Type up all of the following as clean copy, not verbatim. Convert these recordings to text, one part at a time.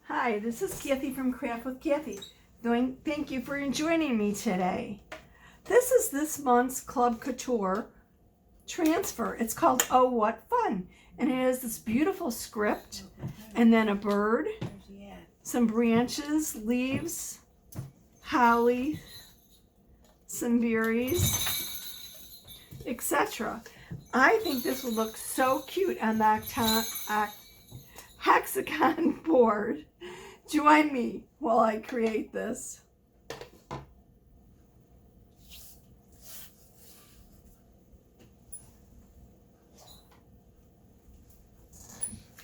Hi, this is Kathy from Craft with Kathy. Thank you for joining me today. This is this month's Club Couture transfer. It's called Oh What Fun. And it has this beautiful script and then a bird, some branches, leaves, holly, some berries, etc. I think this would look so cute on the hexagon board. Join me while I create this.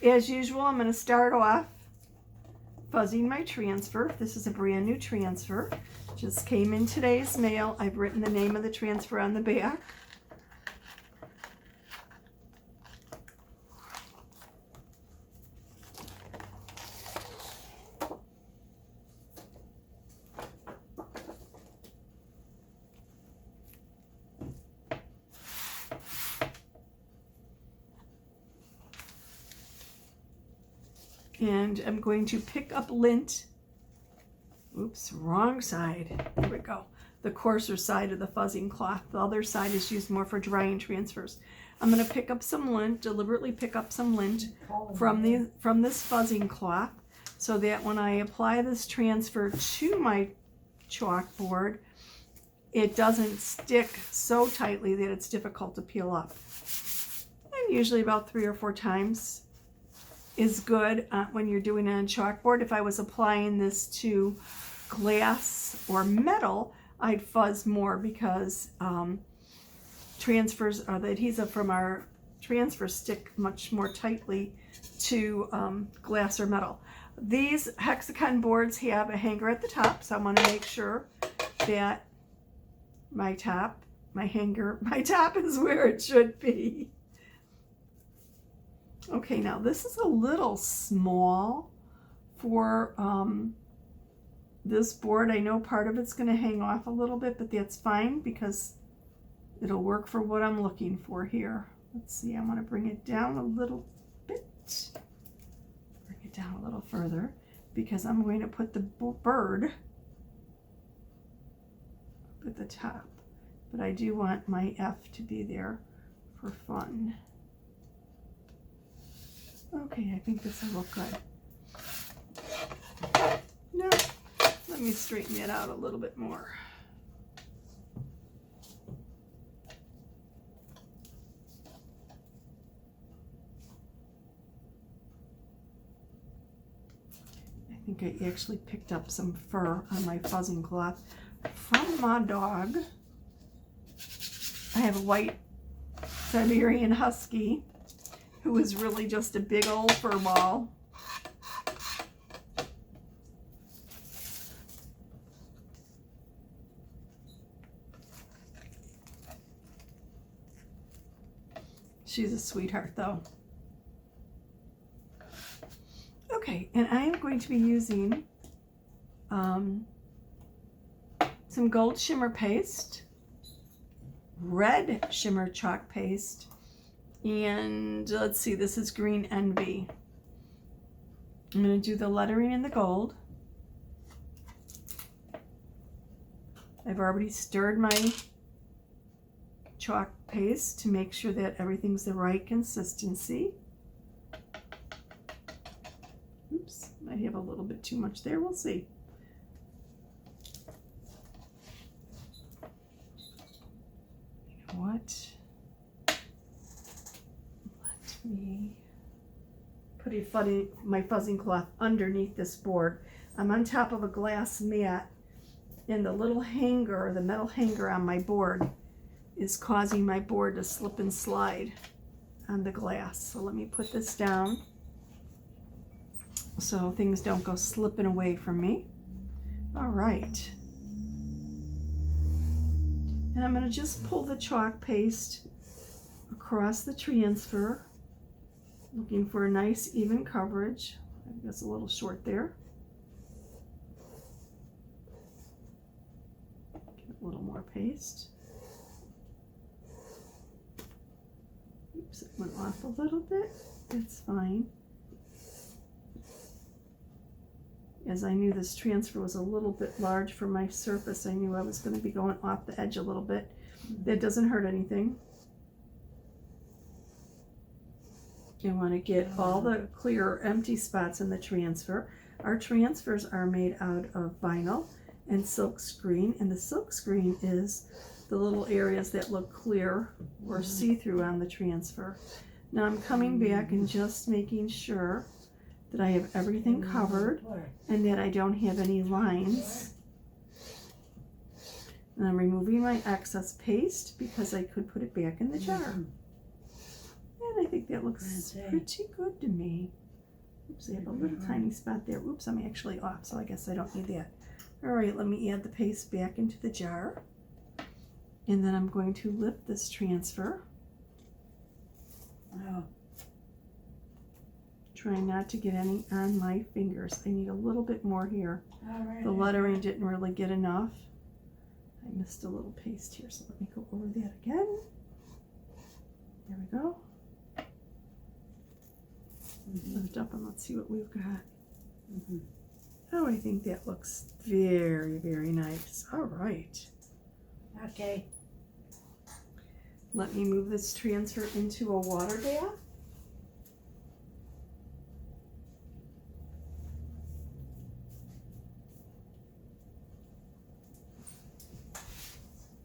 As usual, I'm going to start off fuzzing my transfer. This is a brand new transfer. Just came in today's mail. I've written the name of the transfer on the back. And I'm going to pick up lint. Oops, wrong side. Here we go. The coarser side of the fuzzing cloth. The other side is used more for drying transfers. I'm going to pick up some lint, deliberately pick up some lint from this fuzzing cloth so that when I apply this transfer to my chalkboard, it doesn't stick so tightly that it's difficult to peel up. And usually about 3 or 4 times is good when you're doing it on chalkboard. If I was applying this to glass or metal, I'd fuzz more because transfers, or the adhesive from our transfers stick much more tightly to glass or metal. These hexagon boards have a hanger at the top, so I want to make sure that my top is where it should be. Okay, now this is a little small for this board. I know part of it's going to hang off a little bit, but that's fine because it'll work for what I'm looking for here. Let's see, I want to bring it down a little bit. Bring it down a little further because I'm going to put the bird up at the top. But I do want my F to be there for fun. Okay, I think this will look good. No, let me straighten it out a little bit more. I think I actually picked up some fur on my fuzzing cloth from my dog. I have a white Siberian Husky who is really just a big old fur ball. She's a sweetheart though. Okay, and I am going to be using some gold shimmer paste, red shimmer chalk paste, and let's see, this is Green Envy. I'm going to do the lettering in the gold. I've already stirred my chalk paste to make sure that everything's the right consistency. Oops, might have a little bit too much there. We'll see. You know what? Let me put my fuzzing cloth underneath this board. I'm on top of a glass mat, and the little hanger, the metal hanger on my board, is causing my board to slip and slide on the glass. So let me put this down so things don't go slipping away from me. All right. And I'm going to just pull the chalk paste across the transfer, looking for a nice even coverage. I think that's a little short there. Get a little more paste. Oops, it went off a little bit. That's fine. as I knew this transfer was a little bit large for my surface. I knew I was going to be going off the edge a little bit. That doesn't hurt anything. I want to get all the clear empty spots in the transfer. Our transfers are made out of vinyl and silk screen, and the silk screen is the little areas that look clear or see-through on the transfer. Now I'm coming back and just making sure that I have everything covered and that I don't have any lines. And I'm removing my excess paste because I could put it back in the jar. And I think that looks pretty good to me. Oops, I have a little tiny spot there. Oops, I'm actually off, so I guess I don't need that. All right, let me add the paste back into the jar. And then I'm going to lift this transfer. Oh. Try not to get any on my fingers. I need a little bit more here. Right. The lettering didn't really get enough. I missed a little paste here, so let me go over that again. There we go. Lift up and let's see what we've got. Oh, I think that looks very, very nice. All right. Okay. Let me move this transfer into a water bath.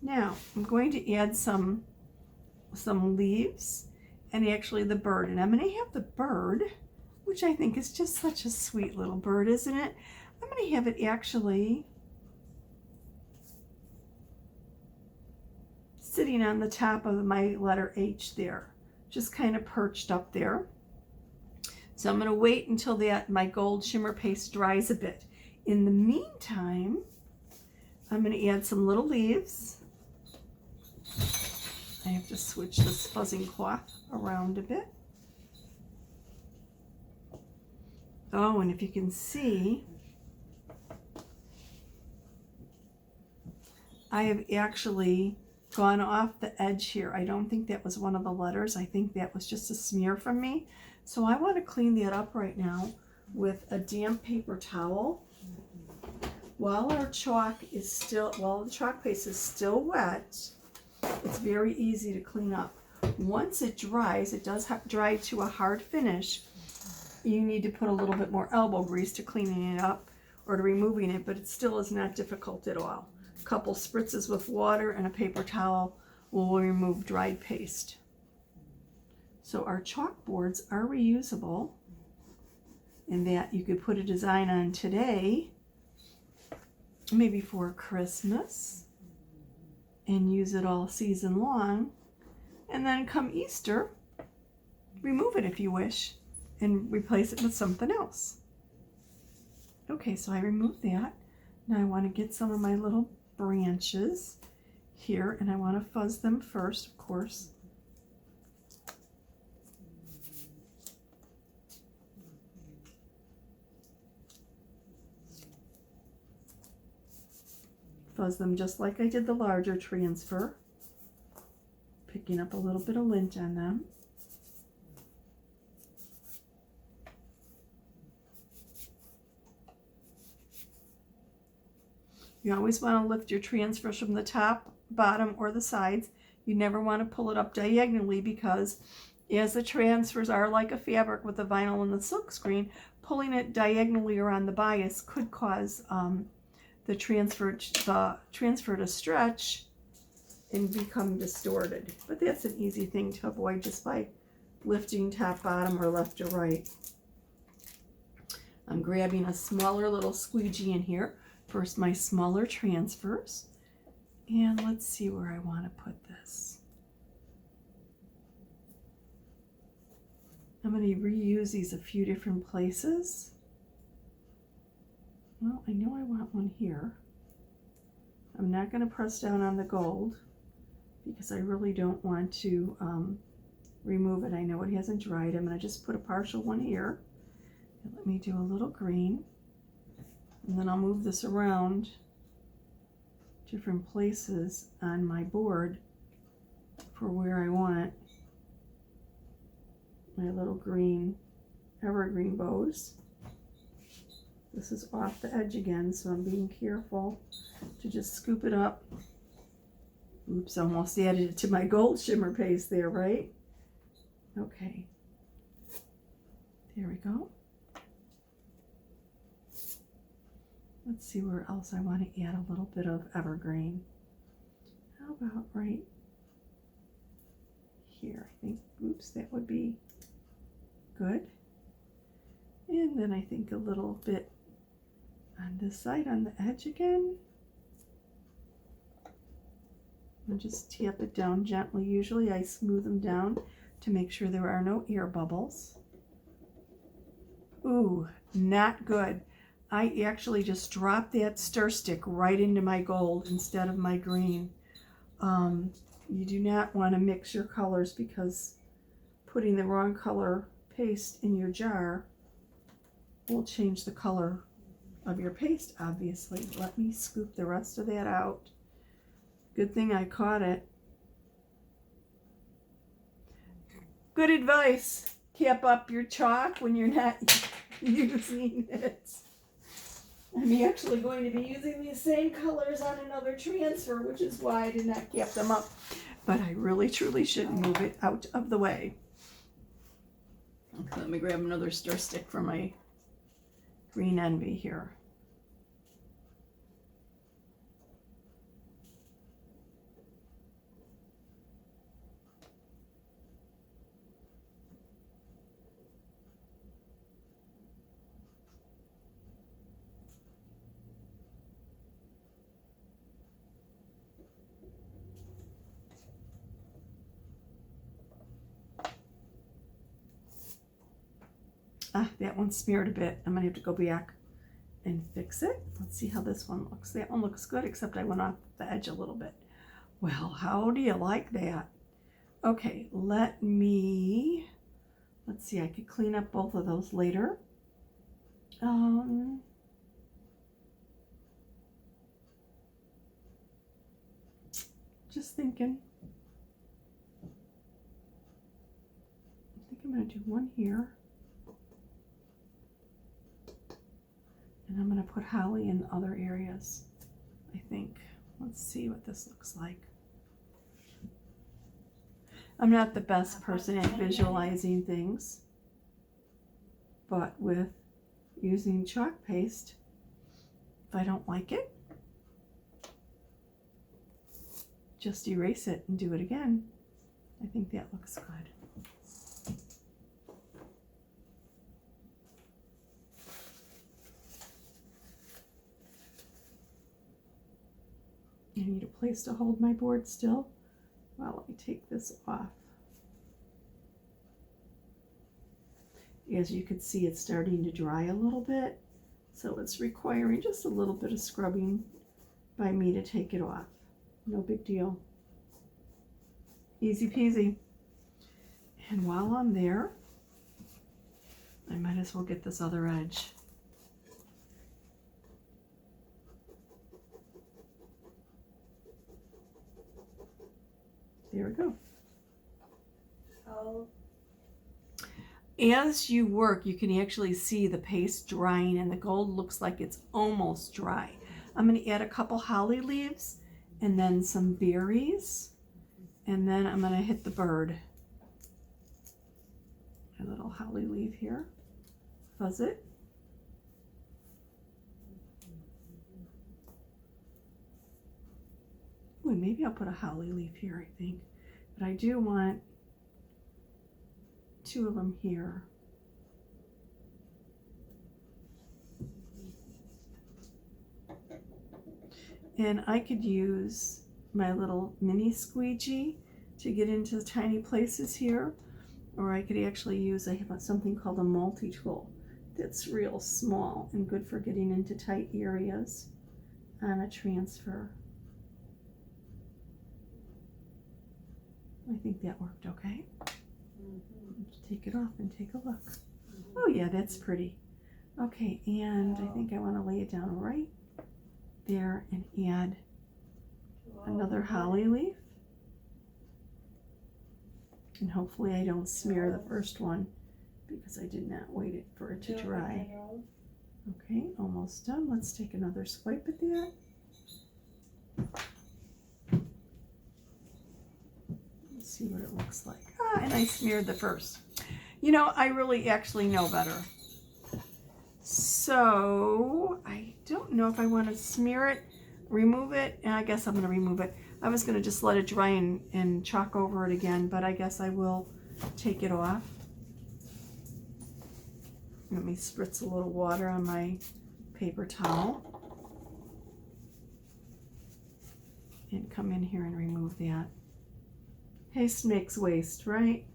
Now, I'm going to add some leaves and actually the bird. And I'm going to have the bird, which I think is just such a sweet little bird, isn't it? I'm going to have it actually sitting on the top of my letter H there, just kind of perched up there. So I'm going to wait until my gold shimmer paste dries a bit. In the meantime, I'm going to add some little leaves. I have to switch this fuzzing cloth around a bit. Oh, and if you can see, I have actually gone off the edge here. I don't think that was one of the letters. I think that was just a smear from me. So I want to clean that up right now with a damp paper towel. While the chalk paste is still wet, it's very easy to clean up. Once it dries, it does dry to a hard finish. You need to put a little bit more elbow grease to cleaning it up or to removing it, but it still is not difficult at all. A couple spritzes with water and a paper towel will remove dried paste. So our chalkboards are reusable in that you could put a design on today, maybe for Christmas, and use it all season long, and then come Easter, remove it if you wish and replace it with something else. Okay, so I removed that. Now I want to get some of my little branches here, and I want to fuzz them first, of course. Fuzz them just like I did the larger transfer, picking up a little bit of lint on them. You always want to lift your transfers from the top, bottom, or the sides. You never want to pull it up diagonally because as the transfers are like a fabric with the vinyl and the silk screen, pulling it diagonally around the bias could cause the transfer to stretch and become distorted. But that's an easy thing to avoid just by lifting top, bottom, or left or right. I'm grabbing a smaller little squeegee in here for my smaller transfers. And let's see where I want to put this. I'm going to reuse these a few different places. Well, I know I want one here. I'm not going to press down on the gold because I really don't want to remove it. I know it hasn't dried. I'm going to just put a partial one here. And let me do a little green. And then I'll move this around different places on my board for where I want my little green evergreen bows. This is off the edge again, so I'm being careful to just scoop it up. Oops, almost added it to my gold shimmer paste there, right? Okay. There we go. Let's see where else I want to add a little bit of evergreen. How about right here? I think, oops, that would be good. And then I think a little bit on this side, on the edge again. And just tap it down gently. Usually I smooth them down to make sure there are no air bubbles. Ooh, not good. I actually just dropped that stir stick right into my gold instead of my green. You do not want to mix your colors, because putting the wrong color paste in your jar will change the color of your paste, obviously. Let me scoop the rest of that out. Good thing I caught it. Good advice. Cap up your chalk when you're not using it. I'm actually going to be using these same colors on another transfer, which is why I did not cap them up. But I really truly should move it out of the way. Okay, let me grab another stir stick for my green envy here. Ah, that one smeared a bit. I'm gonna have to go back and fix it. Let's see how this one looks. That one looks good, except I went off the edge a little bit. Well, how do you like that? Okay, let's see, I could clean up both of those later. Just thinking. I think I'm gonna do one here. And I'm going to put holly in other areas, I think. Let's see what this looks like. I'm not the best person at visualizing things, but with using chalk paste, if I don't like it, just erase it and do it again. I think that looks good. I need a place to hold my board still. Well, let me take this off. As you can see, it's starting to dry a little bit, so it's requiring just a little bit of scrubbing by me to take it off. No big deal. Easy peasy. And while I'm there, I might as well get this other edge. There we go. Oh. As you work, you can actually see the paste drying, and the gold looks like it's almost dry. I'm going to add a couple holly leaves and then some berries, and then I'm going to hit the bird. A little holly leaf here. Fuzz it. Ooh, maybe I'll put a holly leaf here, I think. But I do want two of them here. And I could use my little mini squeegee to get into tiny places here. Or I could actually use, I have something called a multi-tool that's real small and good for getting into tight areas on a transfer. I think that worked okay. Let's take it off and take a look. Oh yeah, that's pretty. Okay, and I think I want to lay it down right there and add another holly leaf. And hopefully I don't smear the first one, because I did not wait it for it to dry. Okay, almost done. Let's take another swipe at that. Let's see what it looks like. Ah, and I smeared the first. You know, I really actually know better. So I don't know if I want to smear it, remove it, and I guess I'm going to remove it. I was going to just let it dry and chalk over it again, but I guess I will take it off. Let me spritz a little water on my paper towel and come in here and remove that. Haste makes waste, right?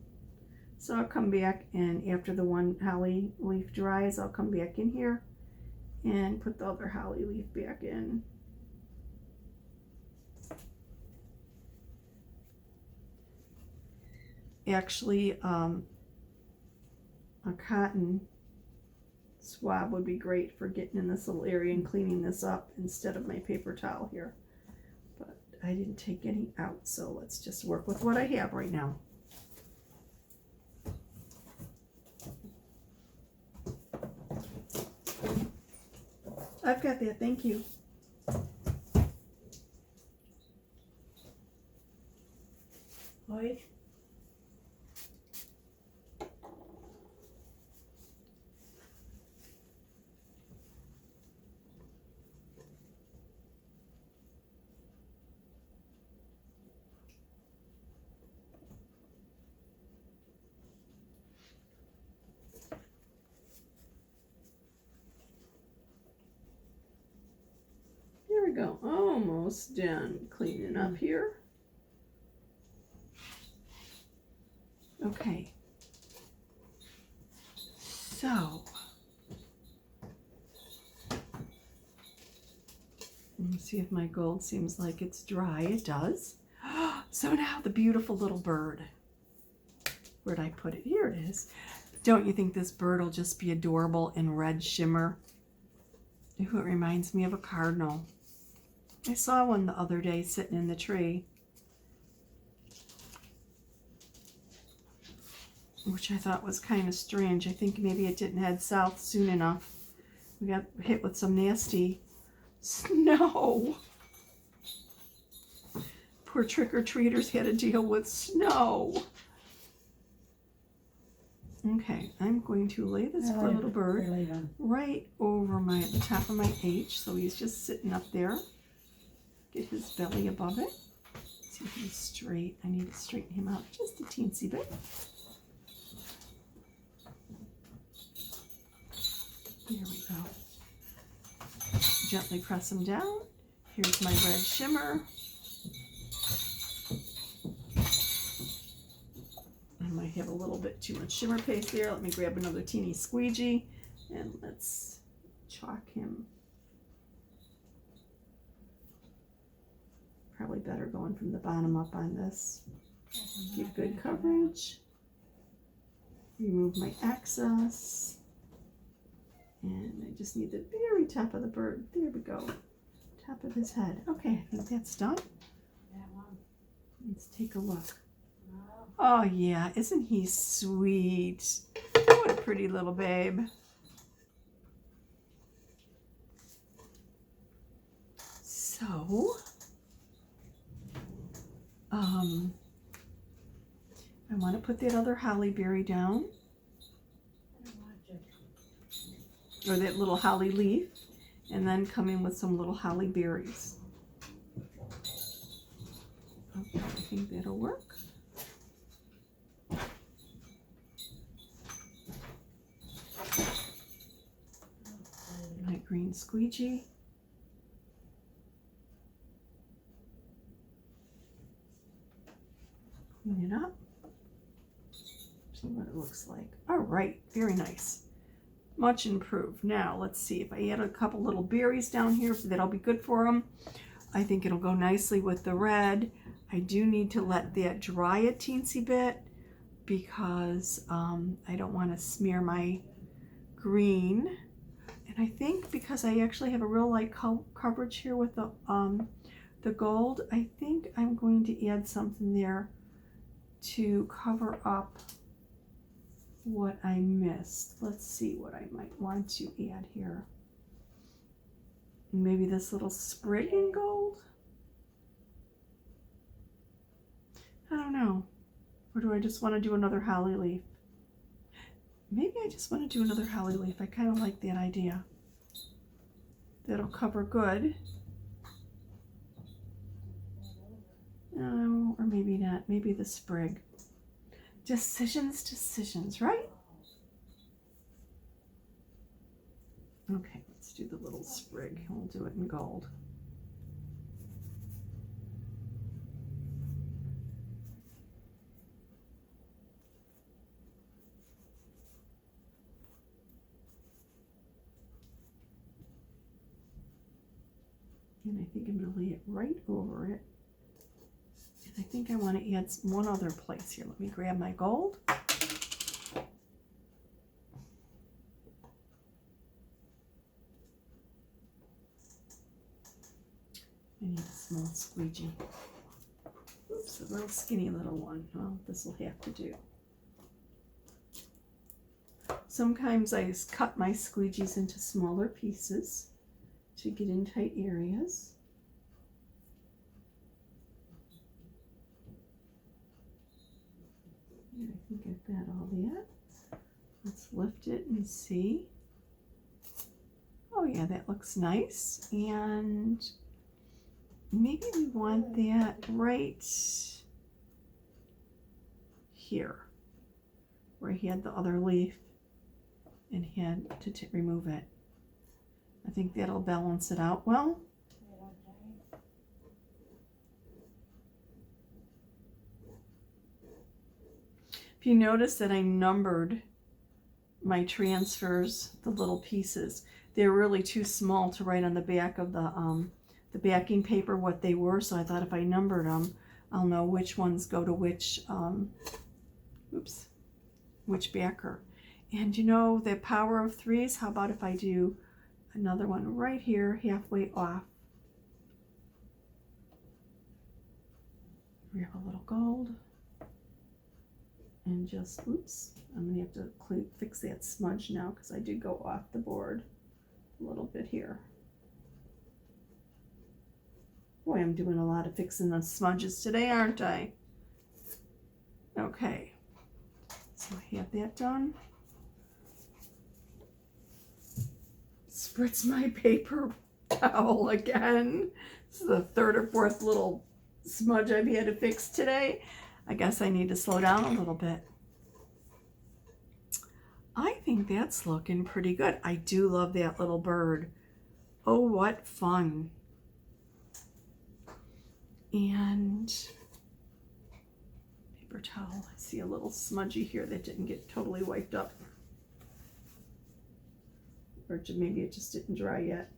So I'll come back, and after the one holly leaf dries, I'll come back in here and put the other holly leaf back in. Actually, a cotton swab would be great for getting in this little area and cleaning this up instead of my paper towel here. But I didn't take any out, so let's just work with what I have right now. I've got that, thank you. Lloyd? There we go, almost done cleaning up here. Okay, so let's see if my gold seems like it's dry. It does. So now the beautiful little bird. Where'd I put it? Here it is. Don't you think this bird will just be adorable in red shimmer? Ooh, it reminds me of a cardinal. I saw one the other day sitting in the tree, which I thought was kind of strange. I think maybe it didn't head south soon enough. We got hit with some nasty snow. Poor trick-or-treaters had to deal with snow. Okay, I'm going to lay this poor little bird right over the top of my H, so he's just sitting up there. Get his belly above it. See if he's straight. I need to straighten him out just a teensy bit. There we go. Gently press him down. Here's my red shimmer. I might have a little bit too much shimmer paste there. Let me grab another teeny squeegee and let's chalk him. Probably better going from the bottom up on this. Get good coverage. Remove my excess. And I just need the very top of the bird. There we go. Top of his head. Okay, I think that's done. Let's take a look. Oh yeah, isn't he sweet? What a pretty little babe. So, I want to put that other holly berry down, or that little holly leaf, and then come in with some little holly berries. Okay, I think that'll work. My green squeegee. Clean it up. See what it looks like. All right, very nice. Much improved. Now let's see if I add a couple little berries down here. That'll be good for them. I think it'll go nicely with the red. I do need to let that dry a teensy bit because I don't want to smear my green. And I think because I actually have a real light coverage here with the gold, I think I'm going to add something there to cover up what I missed. Let's see what I might want to add here. Maybe this little sprig in gold? I don't know. Or do I just want to do another holly leaf? Maybe I just want to do another holly leaf. I kind of like that idea. That'll cover good. Oh, or maybe not. Maybe the sprig. Decisions, right? Okay, let's do the little sprig. We'll do it in gold. And I think I'm going to lay it right over it. And I think I want to add one other place here. Let me grab my gold. I need a small squeegee. Oops, a little skinny little one. Well, this will have to do. Sometimes I just cut my squeegees into smaller pieces to get in tight areas. And I think I've got all that. Let's lift it and see. Oh yeah, that looks nice. And maybe we want that right here, where he had the other leaf and had to remove it. I think that'll balance it out well. If you notice that I numbered my transfers, the little pieces, they're really too small to write on the back of the backing paper what they were. So I thought if I numbered them, I'll know which ones go to which backer. And you know the power of threes. How about if I do another one right here, halfway off? We have a little gold. And just, oops, I'm going to have to fix that smudge now because I did go off the board a little bit here. Boy, I'm doing a lot of fixing the smudges today, aren't I? Okay, so I have that done. Spritz my paper towel again. This is the third or fourth little smudge I've had to fix today. I guess I need to slow down a little bit. I think that's looking pretty good. I do love that little bird. Oh, what fun. And paper towel. I see a little smudgy here that didn't get totally wiped up. Or maybe it just didn't dry yet.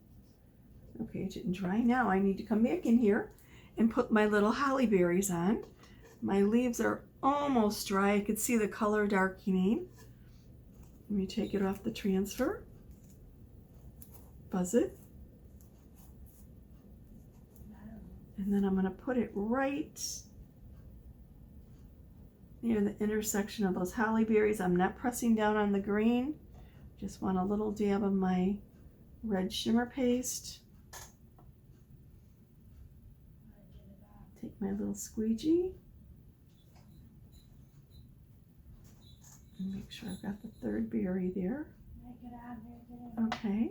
Okay, it didn't dry. Now I need to come back in here and put my little holly berries on. My leaves are almost dry. I could see the color darkening. Let me take it off the transfer. Buzz it. And then I'm going to put it right near the intersection of those holly berries. I'm not pressing down on the green. Just want a little dab of my red shimmer paste. Take my little squeegee. And make sure I've got the third berry there. Okay.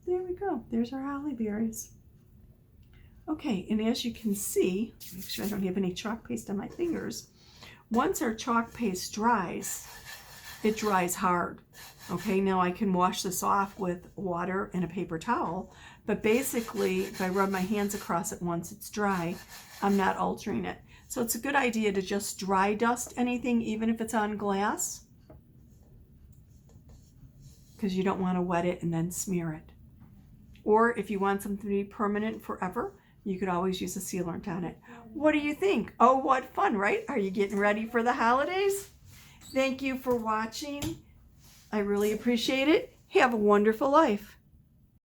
There we go. There's our holly berries. Okay, and as you can see, make sure I don't have any chalk paste on my fingers. Once our chalk paste dries, it dries hard. Okay, now I can wash this off with water and a paper towel, but basically if I rub my hands across it once it's dry, I'm not altering it. So it's a good idea to just dry dust anything, even if it's on glass, because you don't want to wet it and then smear it. Or if you want something to be permanent forever, you could always use a sealant on it. What do you think? Oh, what fun, right? Are you getting ready for the holidays? Thank you for watching. I really appreciate it. Have a wonderful life.